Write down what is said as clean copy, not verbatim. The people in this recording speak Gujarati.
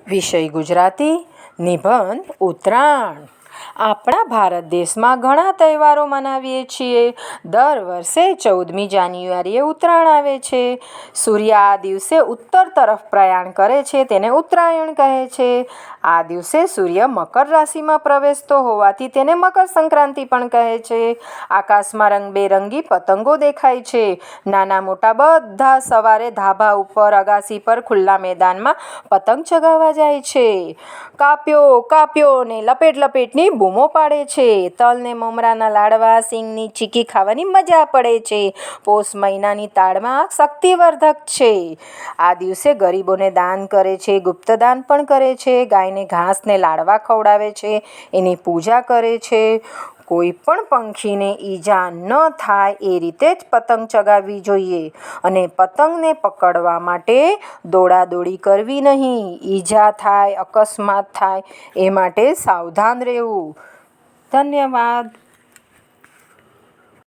વિષય ગુજરાતી નિબંધ ઉત્તરાયણ। આપણા ભારત દેશમાં ઘણા તહેવારો મનાવીએ છીએ। દર વર્ષે 14મી જાન્યુઆરીએ ઉત્તરાયણ આવે છે। સૂર્ય આ દિવસે ઉત્તર તરફ પ્રયાણ કરે છે, તેને ઉત્તરાયણ કહે છે। આ દિવસે સૂર્ય મકર રાશિમાં પ્રવેશતો હોવાથી તેને મકર સંક્રાંતિ પણ કહે છે। આકાશમાં રંગબેરંગી પતંગો દેખાય છે। નાના મોટા બધા સવારે ધાબા ઉપર, અગાસી પર, ખુલ્લા મેદાનમાં પતંગ ચગાવવા જાય છે। કાપ્યો કાપ્યો ને લપેટ લપેટની બૂમો પાડે છે। તલ ને મમરાના લાડવા, સિંગની ચીકી ખાવાની મજા પડે છે। પોષ મહિનાની તાળમાં શક્તિવર્ધક છે। આ દિવસે ગરીબોને દાન કરે છે, ગુપ્તદાન પણ કરે છે। ગાયને ઘાસ ને લાડવા ખવડાવે છે, એની પૂજા કરે છે। કોઈ પણ પંખીને ઈજા ન થાય એ રીતે જ પતંગ ચગાવવી જોઈએ અને પતંગને પકડવા માટે દોડાદોડી કરવી નહીં। ઈજા થાય, અકસ્માત થાય એ માટે સાવધાન રહેવું। ધન્યવાદ।